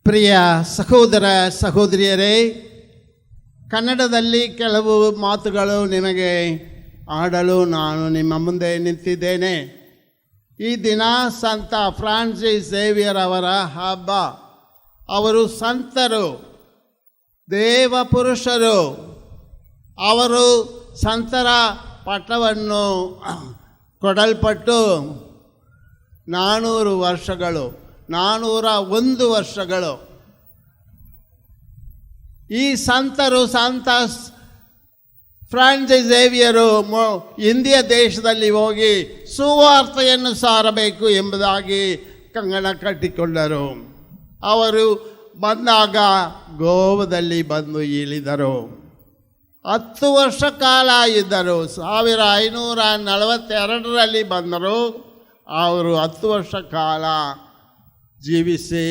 ಪ್ರಿಯ ಸಹೋದರ ಸಹೋದರಿಯರೇ, ಕನ್ನಡದಲ್ಲಿ ಕೆಲವು ಮಾತುಗಳು ನಿಮಗೆ ಆಡಲು ನಾನು ನಿಮ್ಮ ಮುಂದೆ ನಿಂತಿದ್ದೇನೆ. ಈ ದಿನ ಸಂತ ಫ್ರಾನ್ಸಿಸ್ ಝೇವಿಯರ್ ಅವರ ಹಬ್ಬ. ಅವರು ಸಂತರು, ದೇವಪುರುಷರು. ಅವರು ಸಂತರ ಪಟ್ಟವನ್ನು ಕೊಡಲ್ಪಟ್ಟು 401 ವರ್ಷಗಳು. ಈ ಸಂತರು, ಸಂತ ಫ್ರಾನ್ಸಿಸ್ ಝೇವಿಯರು ಇಂಡಿಯಾ ದೇಶದಲ್ಲಿ ಹೋಗಿ ಸುವಾರ್ತೆಯನ್ನು ಸಾರಬೇಕು ಎಂಬುದಾಗಿ ಕಂಗಣ ಕಟ್ಟಿಕೊಂಡರು. ಅವರು ಬಂದಾಗ ಗೋವಾದಲ್ಲಿ ಬಂದು ಇಳಿದರು. 10 ವರ್ಷ ಕಾಲ ಇದ್ದರು. 1542ರಲ್ಲಿ ಬಂದರು. ಅವರು 10 ವರ್ಷ ಕಾಲ ಜೀವಿಸಿ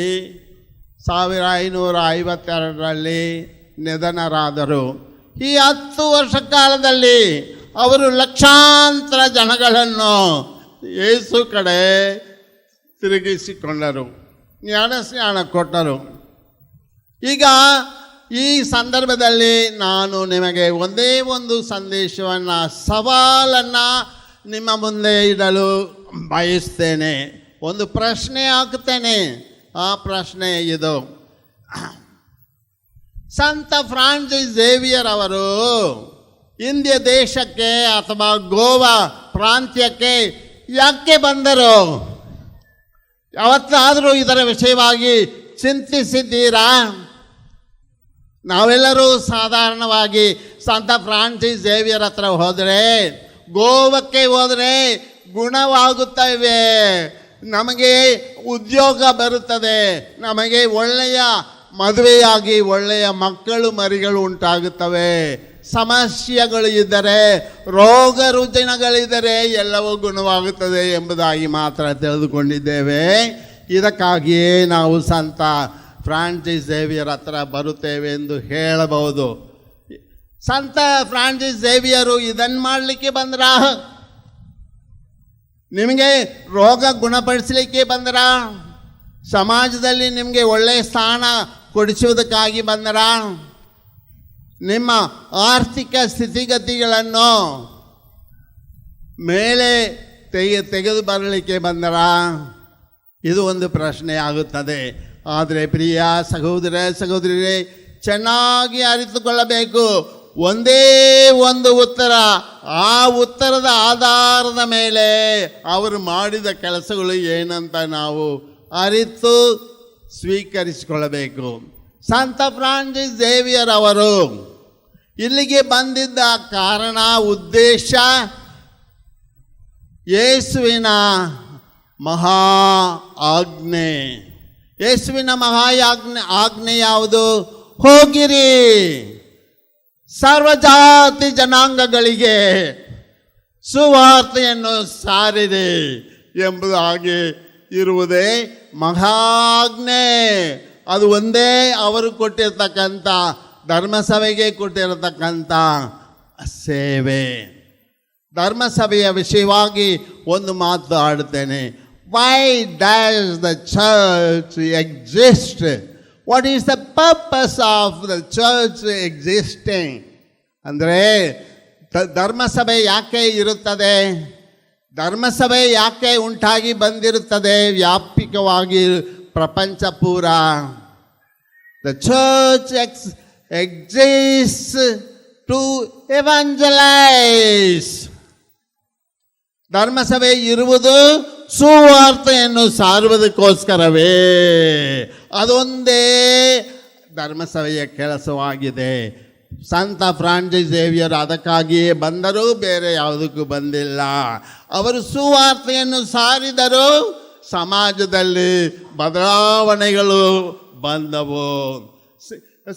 1552ರಲ್ಲಿ ನಿಧನರಾದರು. ಈ 10 ವರ್ಷ ಕಾಲದಲ್ಲಿ ಅವರು ಲಕ್ಷಾಂತರ ಜನಗಳನ್ನು ಯೇಸು ಕಡೆ ತಿರುಗಿಸಿಕೊಂಡರು, ಜ್ಞಾನ ಕೊಟ್ಟರು. ಈಗ ಈ ಸಂದರ್ಭದಲ್ಲಿ ನಾನು ನಿಮಗೆ ಒಂದೇ ಒಂದು ಸಂದೇಶವನ್ನು, ಸವಾಲನ್ನು ನಿಮ್ಮ ಮುಂದೆ ಇಡಲು ಬಯಸ್ತೇನೆ. ಒಂದು ಪ್ರಶ್ನೆ ಹಾಕ್ತೇನೆ. ಆ ಪ್ರಶ್ನೆ ಇದು: ಸಂತ ಫ್ರಾನ್ಸಿಸ್ ಝೇವಿಯರ್ ಅವರು ಇಂಡಿಯಾ ದೇಶಕ್ಕೆ ಅಥವಾ ಗೋವಾ ಪ್ರಾಂತ್ಯಕ್ಕೆ ಯಾಕೆ ಬಂದರು? ಯಾವತ್ತಾದರೂ ಇದರ ವಿಷಯವಾಗಿ ಚಿಂತಿಸಿದ್ದೀರಾ? ನಾವೆಲ್ಲರೂ ಸಾಧಾರಣವಾಗಿ ಸಂತ ಫ್ರಾನ್ಸಿಸ್ ಝೇವಿಯರ್ ಹತ್ರ ಹೋದರೆ, ಗೋವಕ್ಕೆ ಹೋದರೆ ಗುಣವಾಗುತ್ತವೆ, ನಮಗೆ ಉದ್ಯೋಗ ಬರುತ್ತದೆ, ನಮಗೆ ಒಳ್ಳೆಯ ಮದುವೆಯಾಗಿ ಒಳ್ಳೆಯ ಮಕ್ಕಳು ಮರಿಗಳು ಉಂಟಾಗುತ್ತವೆ, ಸಮಸ್ಯೆಗಳು ಇದ್ದರೆ, ರೋಗ ರುಜಿನಗಳಿದ್ದರೆ ಎಲ್ಲವೂ ಗುಣವಾಗುತ್ತದೆ ಎಂಬುದಾಗಿ ಮಾತ್ರ ತಿಳಿದುಕೊಂಡಿದ್ದೇವೆ. ಇದಕ್ಕಾಗಿಯೇ ನಾವು ಸಂತ ಫ್ರಾನ್ಸಿಸ್ ಝೇವಿಯರ್ ಹತ್ರ ಬರುತ್ತೇವೆ ಎಂದು ಹೇಳಬಹುದು. ಸಂತ ಫ್ರಾನ್ಸಿಸ್ ಝೇವಿಯರು ಇದನ್ನು ಮಾಡಲಿಕ್ಕೆ ಬಂದ್ರ? ನಿಮಗೆ ರೋಗ ಗುಣಪಡಿಸಲಿಕ್ಕೆ ಬಂದರ? ಸಮಾಜದಲ್ಲಿ ನಿಮಗೆ ಒಳ್ಳೆಯ ಸ್ಥಾನ ಕೊಡಿಸುವುದಕ್ಕಾಗಿ ಬಂದರ? ನಿಮ್ಮ ಆರ್ಥಿಕ ಸ್ಥಿತಿಗತಿಗಳನ್ನು ಮೇಲೆ ತೆಗೆದು ಬರಲಿಕ್ಕೆ ಬಂದರ? ಇದು ಒಂದು ಪ್ರಶ್ನೆ ಆಗುತ್ತದೆ. ಆದರೆ ಪ್ರಿಯ ಸಹೋದರ ಸಹೋದರಿಯರೇ, ಚೆನ್ನಾಗಿ ಅರಿತುಕೊಳ್ಳಬೇಕು. ಒಂದೇ ಒಂದು ಉತ್ತರ. ಆ ಉತ್ತರದ ಆಧಾರದ ಮೇಲೆ ಅವರು ಮಾಡಿದ ಕೆಲಸಗಳು ಏನಂತ ನಾವು ಅರಿತು ಸ್ವೀಕರಿಸಿಕೊಳ್ಳಬೇಕು. ಸಂತ ಫ್ರಾನ್ಸಿಸ್ ಝೇವಿಯರ್ ಅವರು ಇಲ್ಲಿಗೆ ಬಂದಿದ್ದ ಕಾರಣ, ಉದ್ದೇಶ, ಯೇಸುವಿನ ಮಹಾ ಆಜ್ಞೆ. ಯೇಸುವಿನ ಮಹಾ ಆಜ್ಞೆ ಯಾವುದು? ಹೋಗಿರಿ, ಸರ್ವಜಾತಿ ಜನಾಂಗಗಳಿಗೆ ಸುವಾರ್ತೆಯನ್ನು ಸಾರಿರಿ ಎಂಬುದಾಗಿ ಇರುವುದೇ ಮಹಾಜ್ಞೆ. ಅದು ಒಂದೇ ಅವರು ಕೊಟ್ಟಿರ್ತಕ್ಕಂಥ, ಧರ್ಮಸಭೆಗೆ ಕೊಟ್ಟಿರತಕ್ಕಂಥ ಸೇವೆ. ಧರ್ಮಸಭೆಯ ವಿಷಯವಾಗಿ ಒಂದು ಮಾತು ಆಡುತ್ತೇನೆ. Why does the church exist? What is the purpose of the church existing? ಅಂದರೆ ಧರ್ಮಸಭೆ ಯಾಕೆ ಇರುತ್ತದೆ? ಧರ್ಮಸಭೆ ಯಾಕೆ ಉಂಟಾಗಿ ಬಂದಿರುತ್ತದೆ ವ್ಯಾಪಕವಾಗಿ ಪ್ರಪಂಚ ಪೂರ? The church exists to evangelize. ಧರ್ಮಸಭೆ ಇರುವುದು ಸುವಾರ್ತೆಯನ್ನು ಸಾರುವುದಕ್ಕೋಸ್ಕರವೇ. ಅದೊಂದೇ ಧರ್ಮಸಭೆಯ ಕೆಲಸವಾಗಿದೆ. ಸಂತ ಫ್ರಾನ್ಸಿಸ್ ಝೇವಿಯರ್ ಅದಕ್ಕಾಗಿಯೇ ಬಂದರು, ಬೇರೆ ಯಾವುದಕ್ಕೂ ಬಂದಿಲ್ಲ. ಅವರು ಸುವಾರ್ತೆಯನ್ನು ಸಾರಿದರು, ಸಮಾಜದಲ್ಲಿ ಬದಲಾವಣೆಗಳು ಬಂದವು.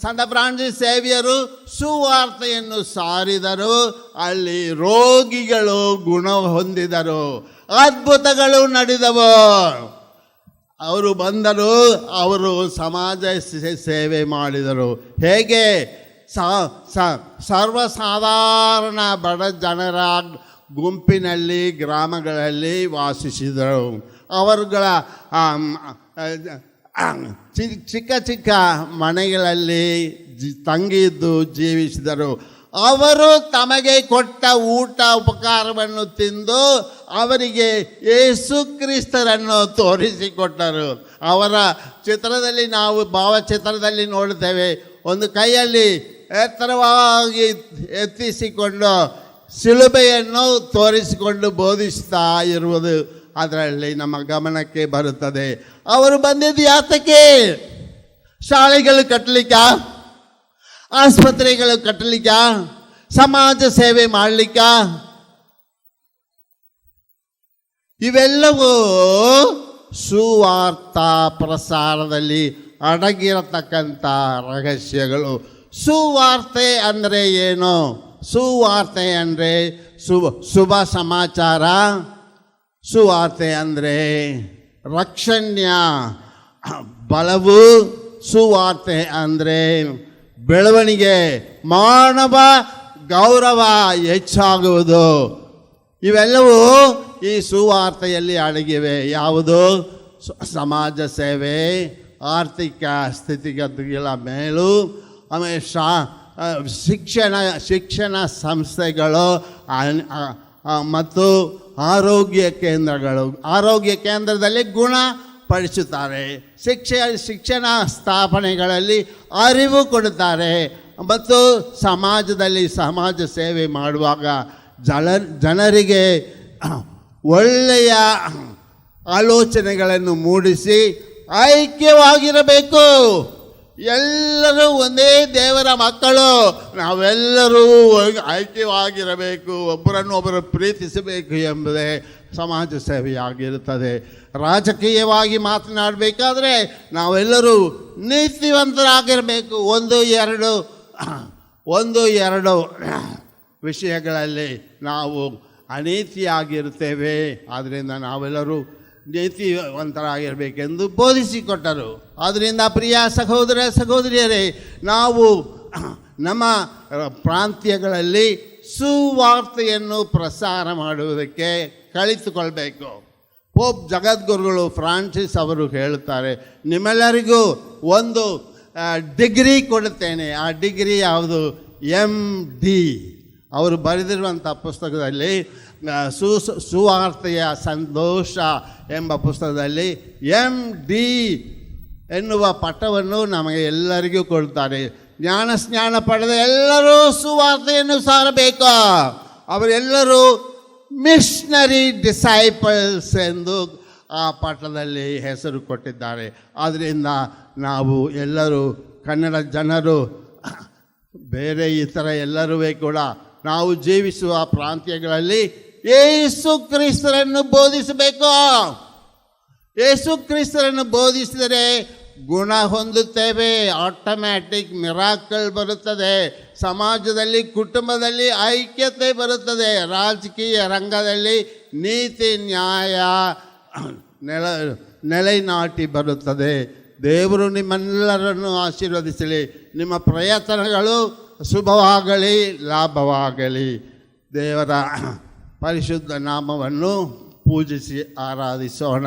ಸಂತ ಫ್ರಾನ್ಸಿಸ್ ಝೇವಿಯರು ಸುವಾರ್ತೆಯನ್ನು ಸಾರಿದರು, ಅಲ್ಲಿ ರೋಗಿಗಳು ಗುಣ ಹೊಂದಿದರು, ಅದ್ಭುತಗಳು ನಡೆದವು. ಅವರು ಬಂದರು, ಅವರು ಸಮಾಜ ಸೇವೆ ಮಾಡಿದರು. ಹೇಗೆ? ಸರ್ವಸಾಧಾರಣ ಬಡ ಜನರ ಗುಂಪಿನಲ್ಲಿ, ಗ್ರಾಮಗಳಲ್ಲಿ ವಾಸಿಸಿದರು. ಅವರುಗಳ ಚಿಕ್ಕ ಚಿಕ್ಕ ಮನೆಗಳಲ್ಲಿ ತಂಗಿದ್ದು ಜೀವಿಸಿದರು. ಅವರು ತಮಗೆ ಕೊಟ್ಟ ಊಟ ಉಪಕಾರವನ್ನು ತಿಂದು ಅವರಿಗೆ ಯೇಸು ಕ್ರಿಸ್ತರನ್ನು ತೋರಿಸಿಕೊಟ್ಟರು. ಅವರ ಚಿತ್ರದಲ್ಲಿ ನಾವು ಭಾವಚಿತ್ರದಲ್ಲಿ ನೋಡುತ್ತೇವೆ, ಒಂದು ಕೈಯಲ್ಲಿ ಎತ್ತರವಾಗಿ ಎತ್ತಿಸಿಕೊಂಡು ಶಿಲುಬೆಯನ್ನು ತೋರಿಸಿಕೊಂಡು ಬೋಧಿಸ್ತಾ ಇರುವುದು ಅದರಲ್ಲಿ ನಮ್ಮ ಗಮನಕ್ಕೆ ಬರುತ್ತದೆ. ಅವರು ಬಂದಿದ್ದು ಯಾತಕ್ಕೆ? ಶಾಲೆಗಳು ಕಟ್ಟಲಿಕ್ಕ, ಆಸ್ಪತ್ರೆಗಳು ಕಟ್ಟಲಿಕ್ಕ, ಸಮಾಜ ಸೇವೆ ಮಾಡಲಿಕ್ಕ? ಇವೆಲ್ಲವೂ ಸುವಾರ್ಥ ಪ್ರಸಾರದಲ್ಲಿ ಅಡಗಿರತಕ್ಕಂಥ ರಹಸ್ಯಗಳು. ಸುವಾರ್ತೆ ಅಂದರೆ ಏನು? ಸುವಾರ್ತೆ ಅಂದರೆ ಶುಭ ಸಮಾಚಾರ. ಸುವಾರ್ತೆ ಅಂದರೆ ರಕ್ಷಣ್ಯ ಬಲವು. ಸುವಾರ್ತೆ ಅಂದರೆ ಬೆಳವಣಿಗೆ, ಮಾನವ ಗೌರವ ಹೆಚ್ಚಾಗುವುದು. ಇವೆಲ್ಲವೂ ಈ ಸುವಾರ್ತೆಯಲ್ಲಿ ಅಡಗಿವೆ. ಯಾವುದು? ಸಮಾಜ ಸೇವೆ, ಆರ್ಥಿಕ ಸ್ಥಿತಿಗತಿಗಳ ಮೇಲೂ, ಆಮೇಲೆ ಶಿಕ್ಷಣ ಸಂಸ್ಥೆಗಳು ಮತ್ತು ಆರೋಗ್ಯ ಕೇಂದ್ರಗಳು. ಆರೋಗ್ಯ ಕೇಂದ್ರದಲ್ಲಿ ಗುಣಪಡಿಸುತ್ತಾರೆ. ಶಿಕ್ಷಣ ಸ್ಥಾಪನೆಗಳಲ್ಲಿ ಅರಿವು ಕೊಡುತ್ತಾರೆ. ಮತ್ತು ಸಮಾಜದಲ್ಲಿ ಸಮಾಜ ಸೇವೆ ಮಾಡುವಾಗ ಜನರಿಗೆ ಒಳ್ಳೆಯ ಆಲೋಚನೆಗಳನ್ನು ಮೂಡಿಸಿ ಐಕ್ಯವಾಗಿರಬೇಕು. ಎಲ್ಲರೂ ಒಂದೇ ದೇವರ ಮಕ್ಕಳು, ನಾವೆಲ್ಲರೂ ಐಕ್ಯವಾಗಿರಬೇಕು, ಒಬ್ಬರನ್ನೊಬ್ಬರು ಪ್ರೀತಿಸಬೇಕು ಎಂಬುದೇ ಸಮಾಜ ಸೇವೆಯಾಗಿರುತ್ತದೆ. ರಾಜಕೀಯವಾಗಿ ಮಾತನಾಡಬೇಕಾದ್ರೆ ನಾವೆಲ್ಲರೂ ನೀತಿವಂತರಾಗಿರಬೇಕು. ಒಂದು ಎರಡು ವಿಷಯಗಳಲ್ಲಿ ನಾವು ಅನೀತಿಯಾಗಿರ್ತೇವೆ, ಆದ್ದರಿಂದ ನಾವೆಲ್ಲರೂ ನೀತಿವಂತರಾಗಿರಬೇಕೆಂದು ಬೋಧಿಸಿಕೊಟ್ಟರು. ಆದ್ದರಿಂದ ಪ್ರಿಯ ಸಹೋದರ ಸಹೋದರಿಯರೇ, ನಾವು ನಮ್ಮ ಪ್ರಾಂತ್ಯಗಳಲ್ಲಿ ಸುವಾರ್ತೆಯನ್ನು ಪ್ರಸಾರ ಮಾಡುವುದಕ್ಕೆ ಕಲಿತುಕೊಳ್ಬೇಕು. ಪೋಪ್ ಜಗದ್ಗುರುಗಳು ಫ್ರಾನ್ಸಿಸ್ ಅವರು ಹೇಳುತ್ತಾರೆ, ನಿಮ್ಮೆಲ್ಲರಿಗೂ ಒಂದು ಡಿಗ್ರಿ ಕೊಡುತ್ತೇನೆ. ಆ ಡಿಗ್ರಿ ಯಾವುದು? MD. ಅವರು ಬರೆದಿರುವಂಥ ಪುಸ್ತಕದಲ್ಲಿ ಸುವಾರ್ತೆಯ ಸಂತೋಷ ಎಂಬ ಪುಸ್ತಕದಲ್ಲಿ MD ಎನ್ನುವ ಪಟ್ಟವನ್ನು ನಮಗೆ ಎಲ್ಲರಿಗೂ ಕೊಡ್ತಾರೆ. ಸ್ನಾನ ಪಡೆದ ಎಲ್ಲರೂ ಸುವಾರ್ತೆಯನ್ನು ಸಾರಬೇಕು. ಅವರೆಲ್ಲರೂ ಮಿಷನರಿ ಡಿಸೈಪಲ್ಸ್ ಎಂದು ಆ ಪಟ್ಟದಲ್ಲಿ ಹೆಸರು ಕೊಟ್ಟಿದ್ದಾರೆ. ಆದ್ದರಿಂದ ನಾವು ಎಲ್ಲರೂ ಕನ್ನಡ ಜನರು, ಬೇರೆ ಇತರ ಎಲ್ಲರೂ ಕೂಡ ನಾವು ಜೀವಿಸುವ ಪ್ರಾಂತ್ಯಗಳಲ್ಲಿ ಯೇಸು ಕ್ರಿಸ್ತರನ್ನು ಬೋಧಿಸಬೇಕು. ಯೇಸು ಕ್ರಿಸ್ತರನ್ನು ಬೋಧಿಸಿದರೆ ಗುಣ ಹೊಂದುತ್ತೇವೆ. ಆಟೋಮ್ಯಾಟಿಕ್ ಮಿರಾಕಲ್ ಬರುತ್ತದೆ. ಸಮಾಜದಲ್ಲಿ, ಕುಟುಂಬದಲ್ಲಿ ಐಕ್ಯತೆ ಬರುತ್ತದೆ. ರಾಜಕೀಯ ರಂಗದಲ್ಲಿ ನೀತಿ ನ್ಯಾಯ ನೆಲೆನಾಟಿ ಬರುತ್ತದೆ. ದೇವರು ನಿಮ್ಮೆಲ್ಲರನ್ನು ಆಶೀರ್ವದಿಸಲಿ. ನಿಮ್ಮ ಪ್ರಯತ್ನಗಳು ಶುಭವಾಗಲಿ, ಲಾಭವಾಗಲಿ. ದೇವರ ಪರಿಶುದ್ಧ ನಾಮವನ್ನು ಪೂಜಿಸಿ ಆರಾಧಿಸೋಣ.